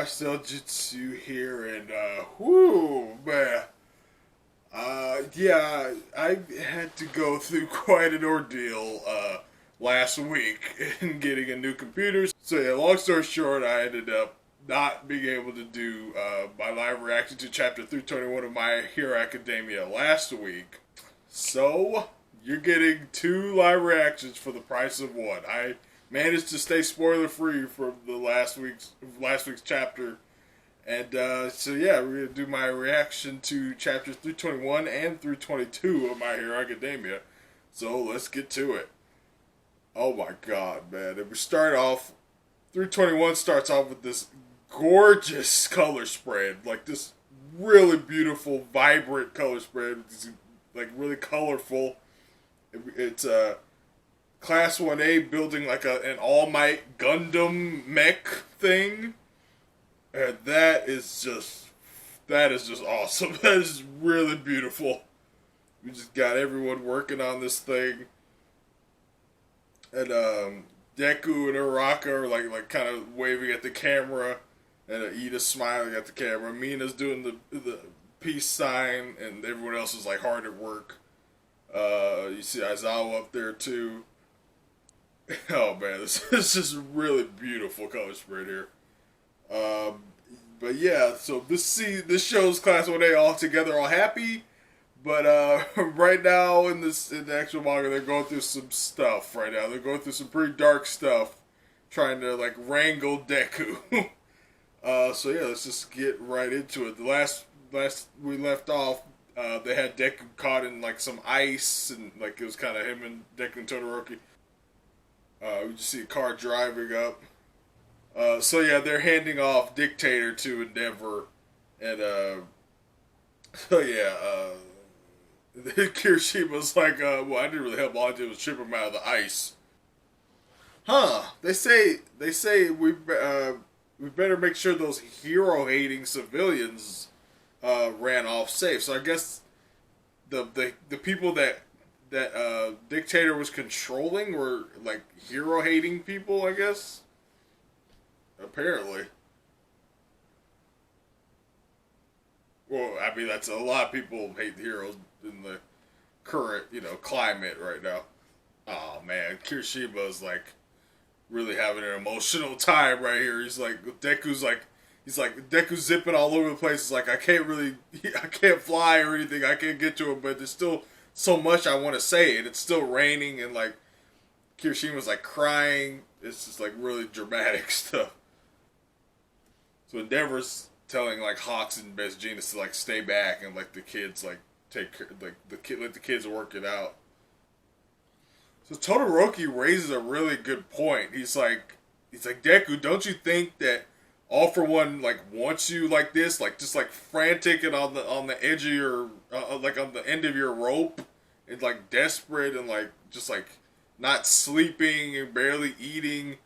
Still Jitsu here, and whoo, man. Yeah, I had to go through quite an ordeal last week in getting a new computer. So yeah, long story short, I ended up not being able to do my live reaction to Chapter 321 of My Hero Academia last week. So you're getting two live reactions for the price of one. I managed to stay spoiler free from the last week's chapter. And so yeah, we're gonna do my reaction to chapters 321 and 322 of My Hero Academia. So let's get to it. Oh my god, man! And we start off. 321 starts off with this gorgeous color spread, like this really beautiful, vibrant color spread. It's like really colorful. It's Class 1A building like an All Might Gundam mech thing. And that is just awesome. That is really beautiful. We just got everyone working on this thing. And Deku and Uraraka are like kind of waving at the camera, and Ida's smiling at the camera. Mina's doing the peace sign, and everyone else is like hard at work. You see Aizawa up there too. Oh man, this is just really beautiful color spread here. But yeah, so this shows Class 1A all together, all happy. But right now in the actual manga, they're going through some stuff right now. They're going through some pretty dark stuff, trying to like wrangle Deku. So yeah, let's just get right into it. The last we left off, they had Deku caught in like some ice, and like it was kind of him and Deku and Todoroki. We just see a car driving up. So yeah, they're handing off Dictator to Endeavor, and so yeah, Kirishima's like, well, I didn't really help. All I did was chip him out of the ice. Huh? They say we better make sure those hero-hating civilians ran off safe. So I guess the people that Dictator was controlling were like hero-hating people, I guess. Apparently. Well, I mean, that's a lot of people hate the heroes in the current, climate right now. Oh man, Kirishima's like really having an emotional time right here. He's Deku's zipping all over the place. He's like, I can't fly or anything. I can't get to him, but there's still so much I want to say, and it's still raining, and like Kirishima's like crying. It's just like really dramatic stuff. So Endeavor's telling like Hawks and Best Jeanist to like stay back and like the kids like take care, like let the kids work it out. So Todoroki raises a really good point. He's like Deku, don't you think that All For One like wants you like this, like just like frantic and on the edge of your like on the end of your rope, and like desperate and like just like not sleeping and barely eating.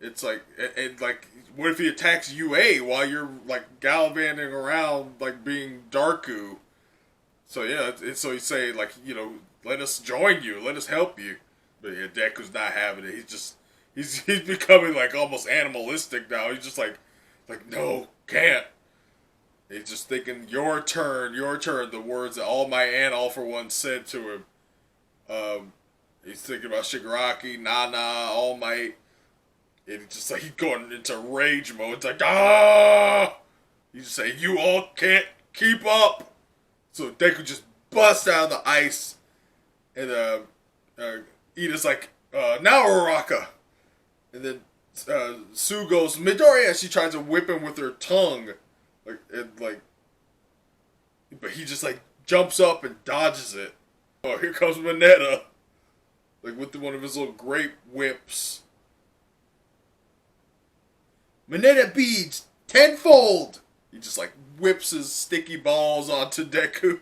It's like, and like, what if he attacks UA while you're like gallivanting around like being Darku? So yeah, so he's saying like, let us join you, let us help you. But yeah, Deku's not having it. He's becoming like almost animalistic now. He's just like no, can't. He's just thinking your turn. The words that All Might and All For One said to him. He's thinking about Shigaraki, Nana, All Might. And it's just like he's going into rage mode. It's like, ah! You just say, you all can't keep up. So Deku just busts out of the ice. And Ida's like, now Uraraka. And then Sue goes, Midoriya. She tries to whip him with her tongue. But he just like jumps up and dodges it. Oh, here comes Mineta. Like with one of his little grape whips. Mineta beads tenfold. He just like whips his sticky balls onto Deku.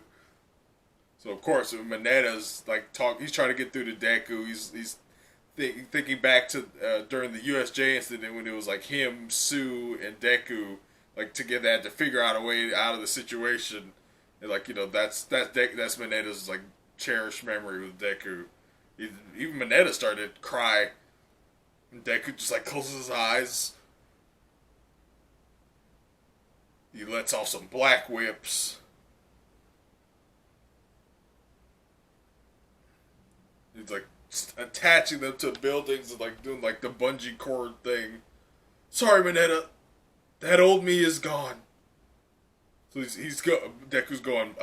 So of course, Mineta's like he's trying to get through to Deku. He's thinking back to during the USJ incident when it was like him, Sue, and Deku like together had to figure out a way out of the situation. And like that's Mineta's like cherished memory with Deku. Even Mineta started to cry. And Deku just like closes his eyes. He lets off some black whips. He's like attaching them to buildings and like doing like the bungee cord thing. Sorry, Mineta. That old me is gone. So Deku's going.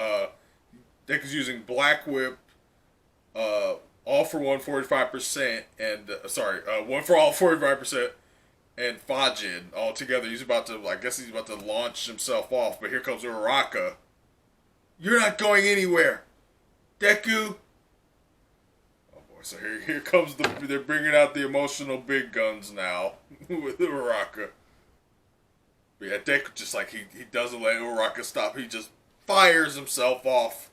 Deku's using Black Whip. All for one 45%, and one for all 45%, and Fajin all together. He's about to. I guess he's about to launch himself off. But here comes Uraraka. You're not going anywhere, Deku. So here comes they're bringing out the emotional big guns now with Uraraka. But yeah, Deku just like he doesn't let Uraraka stop. He just fires himself off.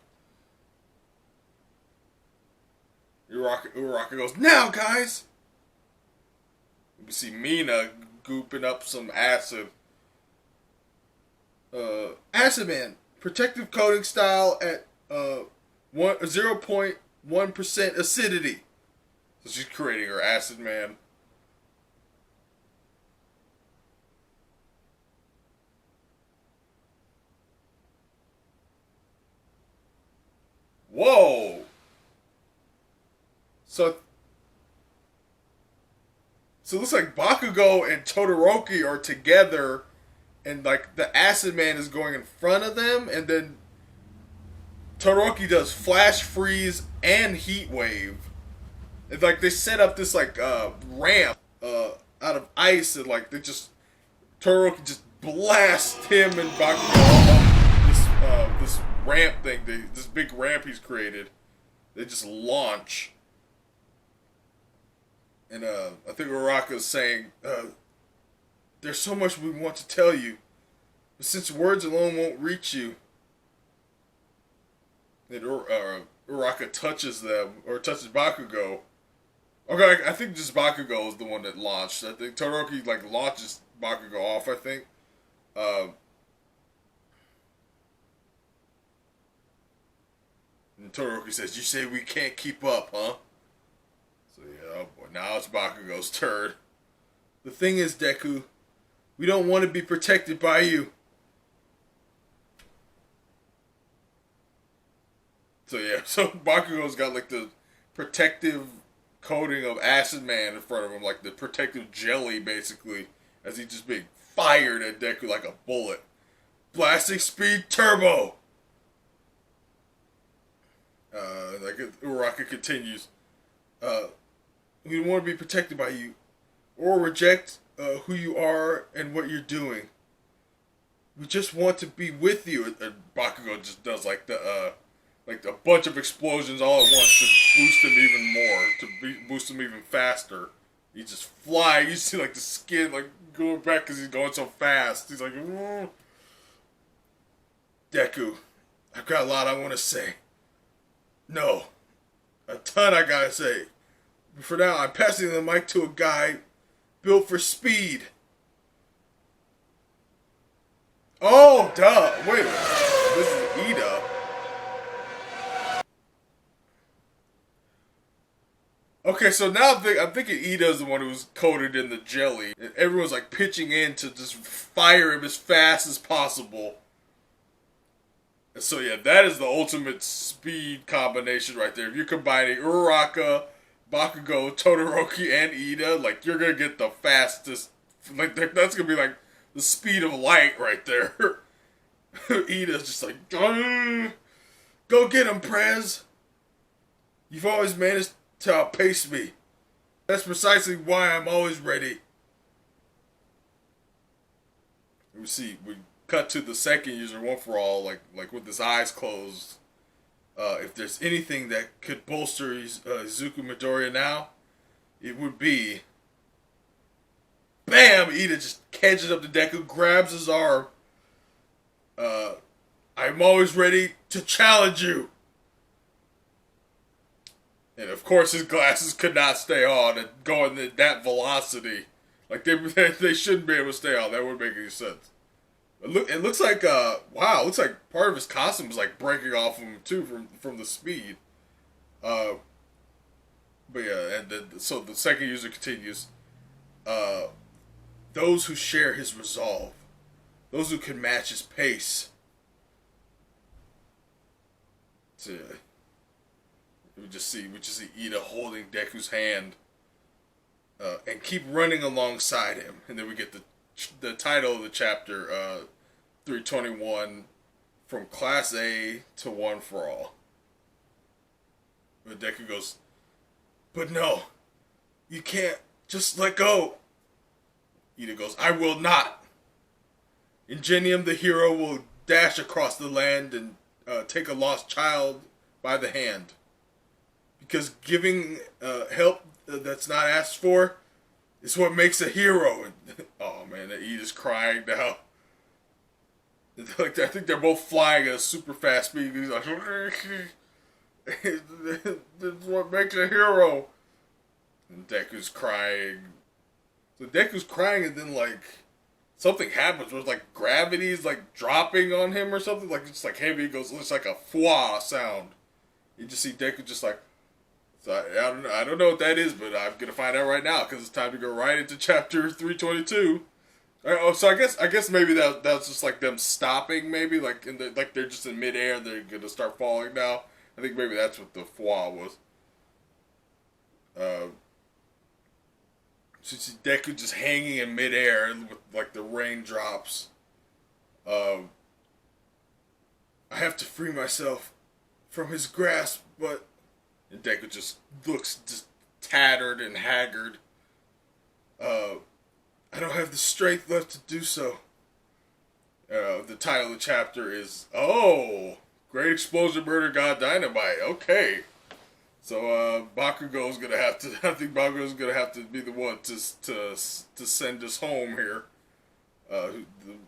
Uraraka goes, now guys! We see Mina gooping up some acid. Acid Man, protective coating style at 0.1% acidity. So she's creating her Acid Man. Whoa! So it looks like Bakugo and Todoroki are together, and like the Acid Man is going in front of them, and then Todoroki does Flash Freeze and Heat Wave. It's like they set up this like ramp out of ice, and like Todoroki just blasts him and Bakugo up this ramp thing, this big ramp he's created. They just launch. And I think Uraraka's saying, there's so much we want to tell you, but since words alone won't reach you, and Uraraka touches them, or touches Bakugo. Okay, I think just Bakugo is the one that launched. I think Todoroki like launches Bakugo off, I think. And Todoroki says, you say we can't keep up, huh? So yeah, oh boy, now it's Bakugo's turn. The thing is, Deku, we don't want to be protected by you. So yeah, so Bakugo's got like the protective coating of Acid Man in front of him, like the protective jelly basically, as he just being fired at Deku like a bullet. Blasting Speed Turbo! Like Uraraka continues, we don't want to be protected by you, or reject who you are and what you're doing. We just want to be with you. And Bakugo just does like a bunch of explosions all at once to boost him even more, to boost him even faster. He just flies. You see like the skin like going back because he's going so fast. He's like, Deku, I've got a lot I want to say. No, a ton I gotta say. But for now, I'm passing the mic to a guy built for speed. Oh, duh. Wait a minute. This is Ida. Okay, so now I'm thinking Ida's the one who was coated in the jelly. And everyone's like pitching in to just fire him as fast as possible. And so yeah, that is the ultimate speed combination right there. If you're combining Uraraka, Bakugo, Todoroki, and Ida, like you're gonna get the fastest. Like that's gonna be like the speed of light right there. Ida's just like, go get him, Prez. You've always managed to outpace me. That's precisely why I'm always ready. We cut to the second user, One For All, like with his eyes closed. If there's anything that could bolster Izuku Midoriya now, it would be... Bam! Ida just catches up to Deku, grabs his arm. I'm always ready to challenge you. And of course his glasses could not stay on and going at that velocity. Like they shouldn't be able to stay on. That wouldn't make any sense. It looks like wow, it looks like part of his costume is like breaking off of him too from the speed. But yeah, and then so the second user continues. Those who share his resolve those who can match his pace. So, we just see Ida holding Deku's hand, and keep running alongside him, and then we get the title of the chapter, 321, from Class A to One for All. But Deku goes, "But no, you can't. Just let go." Ida goes, "I will not. Ingenium the hero will dash across the land and take a lost child by the hand. Because giving help that's not asked for is what makes a hero." Oh man, Ida's crying now. Like, I think they're both flying at a super fast speed. He's like, "That's what makes a hero." And Deku's crying. So Deku's crying, and then like something happens where it's like gravity's like dropping on him or something. Like it's like heavy. It goes, it's like a fwa sound. You just see Deku just like. So I don't know what that is, but I'm gonna find out right now because it's time to go right into chapter 322. Oh, so I guess maybe that's just like them stopping, maybe like like they're just in midair and they're gonna start falling now. I think maybe that's what the fwa was. So you see Deku just hanging in midair with like the raindrops. I have to free myself from his grasp, but. And Deku just looks just tattered and haggard. I don't have the strength left to do so. The title of the chapter is, Great Explosion Murder God Dynamite. Okay. So Bakugo's gonna have to, I think Bakugo's gonna have to be the one to send us home here. The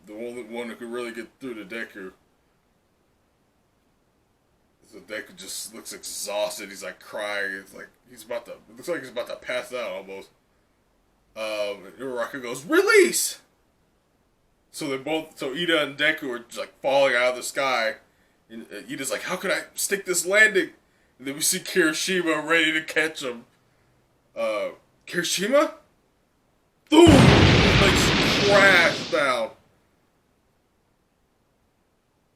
only one who could really get through to Deku. So Deku just looks exhausted. He's like crying. It's like it looks like he's about to pass out almost. Uraraka goes, "Release!" So Ida and Deku are just like falling out of the sky. And Ida's like, "How could I stick this landing?" And then we see Kirishima ready to catch him. Kirishima? Boom! Like crash down.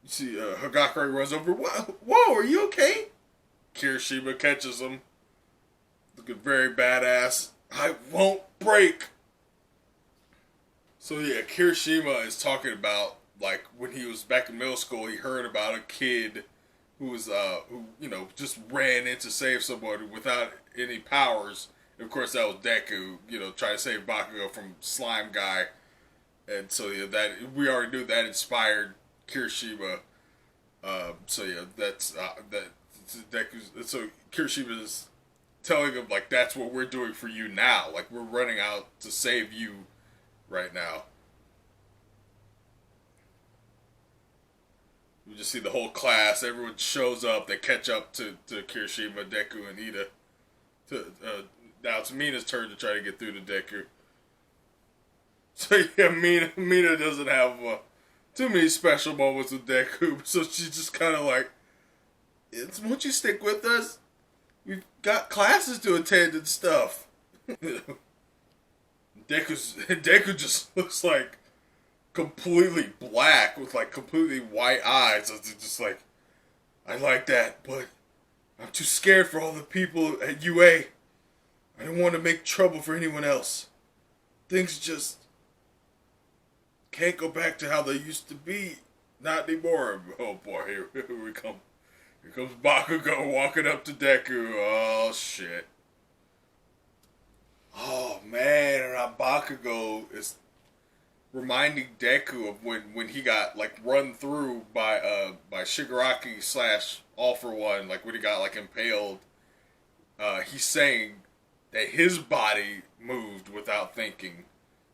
You see Hagakure runs over. Whoa, are you okay? Kirishima catches him. Looking very badass. "I won't break." So yeah, Kirishima is talking about like when he was back in middle school, he heard about a kid who was who just ran in to save somebody without any powers. And of course, that was Deku, trying to save Bakugo from Slime Guy. And so yeah, that we already knew that inspired Kirishima. So yeah, that's that. Deku's, so Kirishima is telling him like that's what we're doing for you now. Like we're running out to save you right now. We just see the whole class. Everyone shows up. They catch up to Kirishima, Deku, and Ida. Now it's Mina's turn to try to get through to Deku. So yeah, Mina doesn't have too many special moments with Deku, so she's just kind of like, "Won't you stick with us? We've got classes to attend and stuff." Deku just looks like completely black with like completely white eyes. It's just like, "I like that, but I'm too scared for all the people at UA. I don't want to make trouble for anyone else. Things just can't go back to how they used to be. Not anymore." Oh boy, here we come. Here comes Bakugo walking up to Deku. Oh shit. Oh man, and Bakugo is reminding Deku of when he got like run through by Shigaraki / All For One, like when he got like impaled. He's saying that his body moved without thinking.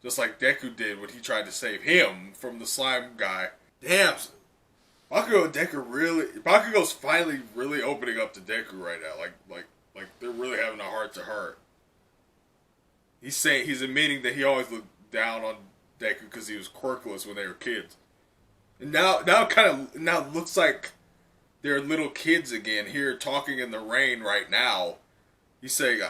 Just like Deku did when he tried to save him from the slime guy. Damn. Bakugo and Deku Bakugo's finally really opening up to Deku right now. Like they're really having a heart to heart. He's admitting that he always looked down on Deku because he was quirkless when they were kids. And now it looks like they're little kids again here talking in the rain right now. He's saying,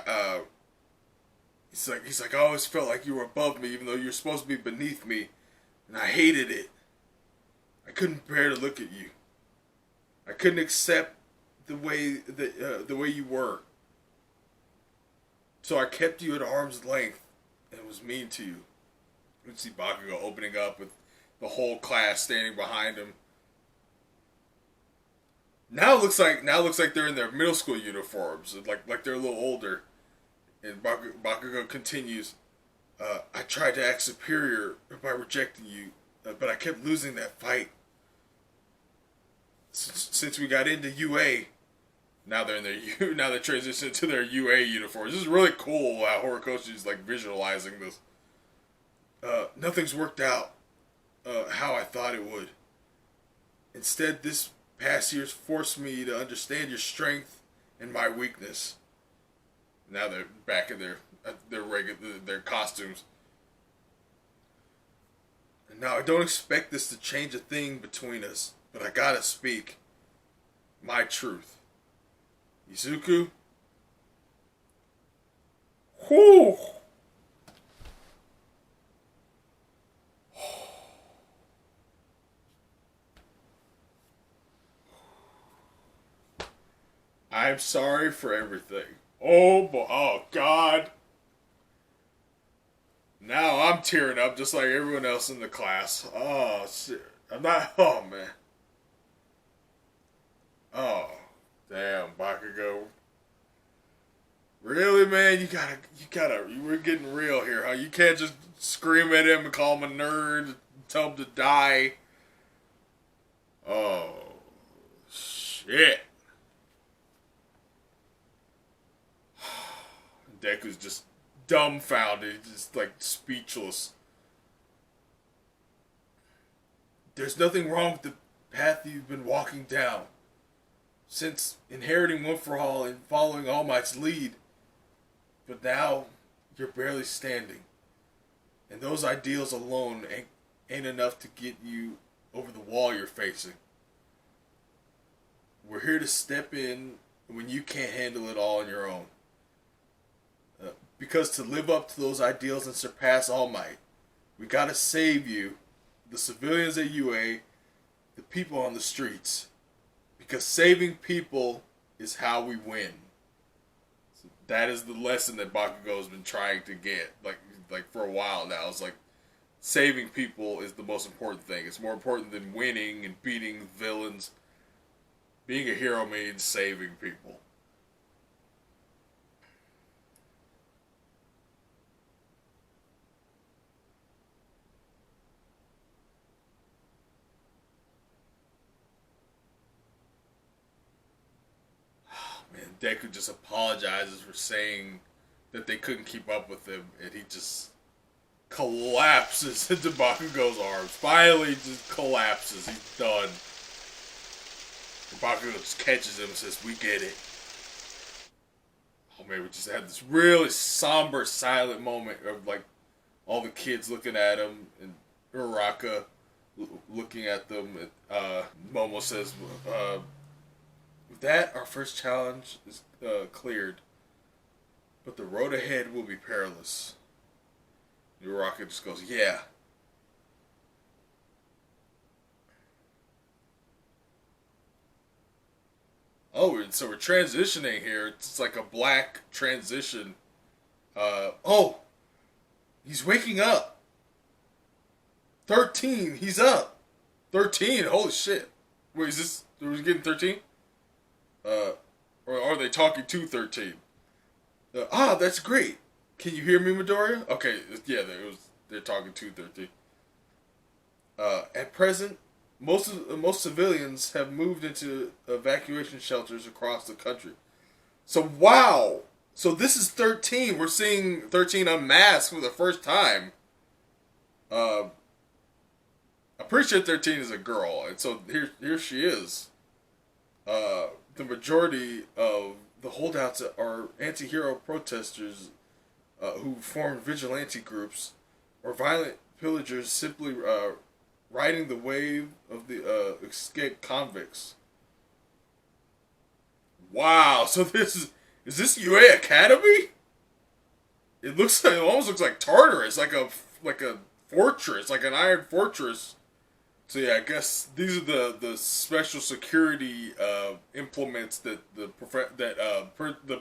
he's like, "I always felt like you were above me, even though you're supposed to be beneath me, and I hated it." I couldn't bear to look at you. I couldn't accept the way you were. So I kept you at arm's length and was mean to you. You can see Bakugo opening up with the whole class standing behind him. Now it looks like they're in their middle school uniforms, like they're a little older. And Bakugo continues, I tried to act superior by rejecting you, but I kept losing that fight. Since we got into UA, now they're in their now they transitioned to their UA uniforms. This is really cool how Horikoshi's like visualizing this. Nothing's worked out how I thought it would. Instead, this past year's forced me to understand your strength and my weakness. Now they're back in their costumes. And now I don't expect this to change a thing between us, but I gotta speak my truth. Izuku? Whew! I'm sorry for everything. Oh boy, oh God. Now I'm tearing up just like everyone else in the class. Oh shit. I'm not, oh man. Oh, damn, Bakugo. Really, man? We're getting real here, huh? You can't just scream at him and call him a nerd, tell him to die. Oh, shit. Deku's just dumbfounded, just like speechless. There's nothing wrong with the path you've been walking down. Since inheriting One For All and following All Might's lead. But now, you're barely standing. And those ideals alone ain't enough to get you over the wall you're facing. We're here to step in when you can't handle it all on your own. Because to live up to those ideals and surpass All Might, we gotta save you, the civilians at UA, the people on the streets. Because saving people is how we win. So that is the lesson that Bakugo has been trying to get, like for a while now. It's like saving people is the most important thing. It's more important than winning and beating villains. Being a hero means saving people. Man, Deku just apologizes for saying that they couldn't keep up with him, and he just collapses into Bakugo's arms. Finally, just collapses. He's done. And Bakugo just catches him and says, "We get it." Oh man, we just had this really somber, silent moment of like all the kids looking at him, and Uraraka looking at them. And Momo says, with that, our first challenge is cleared. But the road ahead will be perilous. Uraraka just goes, yeah. Oh, and so we're transitioning here. It's like a black transition. Oh, he's waking up. 13, he's up. 13, holy shit. Wait, is this, are we getting 13? Or are they talking to 13? That's great. Can you hear me, Midoriya? Okay, yeah, they're talking to 13. At present, most civilians have moved into evacuation shelters across the country. So wow, so this is 13. We're seeing 13 unmasked for the first time. I'm pretty sure 13 is a girl, and so here she is. The majority of the holdouts are anti-hero protesters who form vigilante groups or violent pillagers simply riding the wave of the escaped convicts. Wow, so is this UA Academy? It almost looks like Tartarus, like a fortress, like an iron fortress. So yeah, I guess these are the special security implements that the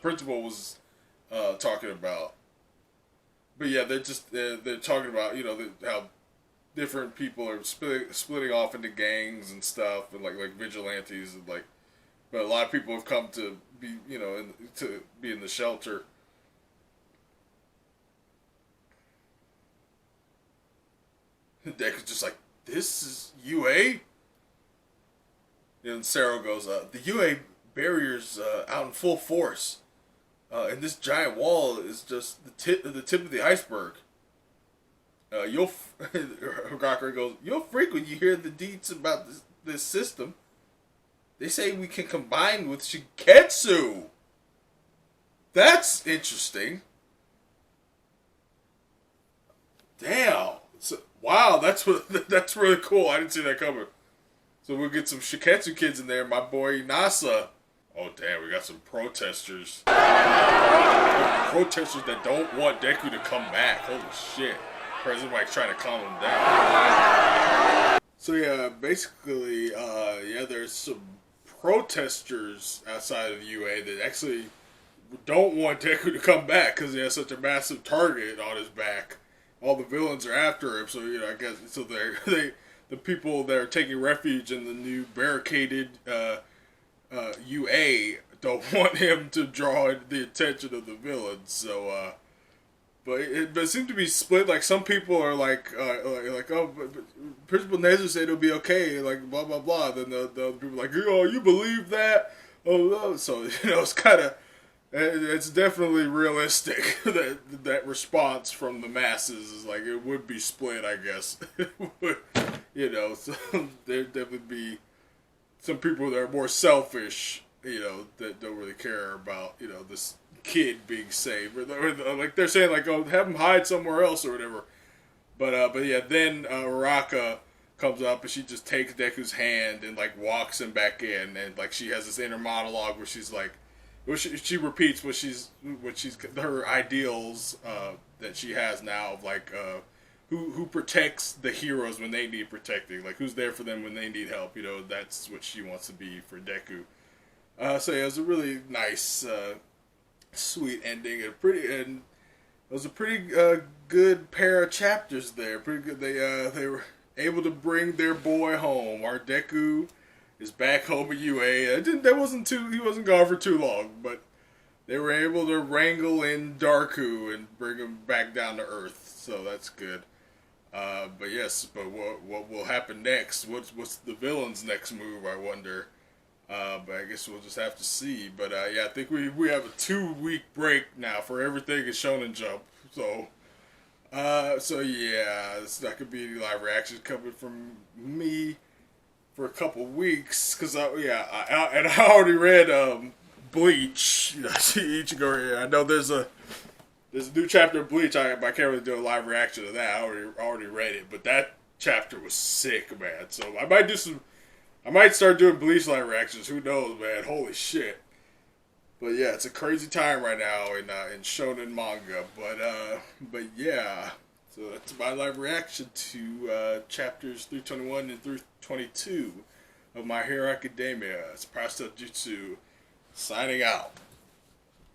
principal was talking about. But yeah, they're talking about how different people are splitting off into gangs and stuff, and like vigilantes, and like, but a lot of people have come to be to be in the shelter. Deku's just like, this is UA. And Sarah goes, the UA barrier's out in full force, and this giant wall is just the tip of the iceberg. Hagakure goes, you'll freak when you hear the deets about this system. They say we can combine with Shiketsu. That's interesting. Damn. Wow, that's really cool. I didn't see that coming. So we'll get some Shiketsu kids in there. My boy Nasa. Oh damn, we got some protesters. Protesters that don't want Deku to come back. Holy shit. President Mike's trying to calm them down. So yeah, basically, there's some protesters outside of UA that actually don't want Deku to come back because he has such a massive target on his back. All the villains are after him, so I guess so. The people that are taking refuge in the new barricaded UA don't want him to draw the attention of the villains. So, but it seemed to be split. Like some people are like oh, but Principal Nezu said it'll be okay. Like blah blah blah. Then the other people are like, oh, you believe that? Oh, so it's kind of. It's definitely realistic that response from the masses is like it would be split, I guess. So there'd definitely be some people that are more selfish, that don't really care about, this kid being saved, or like they're saying like, oh, have him hide somewhere else or whatever. But yeah, then Uraka comes up and she just takes Deku's hand and like walks him back in, and like she has this inner monologue where she's like. She repeats what she's her ideals that she has now of like who protects the heroes when they need protecting, like who's there for them when they need help. That's what she wants to be for Deku. So yeah, it was a really nice, sweet ending, and it was a pretty good pair of chapters there. Pretty good. They were able to bring their boy home. Our Deku is back home at UA. He wasn't gone for too long, but they were able to wrangle in Darku and bring him back down to Earth, so that's good. But what will happen next? What's the villain's next move? I wonder. But I guess we'll just have to see. But I think we have a 2-week break now for everything in Shonen Jump. So yeah, it's not gonna be any live reactions coming from me for a couple weeks, because I already read Bleach. Ichigo. I know there's a new chapter of Bleach. I can't really do a live reaction to that. I already read it, but that chapter was sick, man. So I might start doing Bleach live reactions. Who knows, man? Holy shit! But yeah, it's a crazy time right now in shonen manga. But yeah. So that's my live reaction to chapters 321 and 322 of My Hero Academia. It's Pastel Jutsu signing out.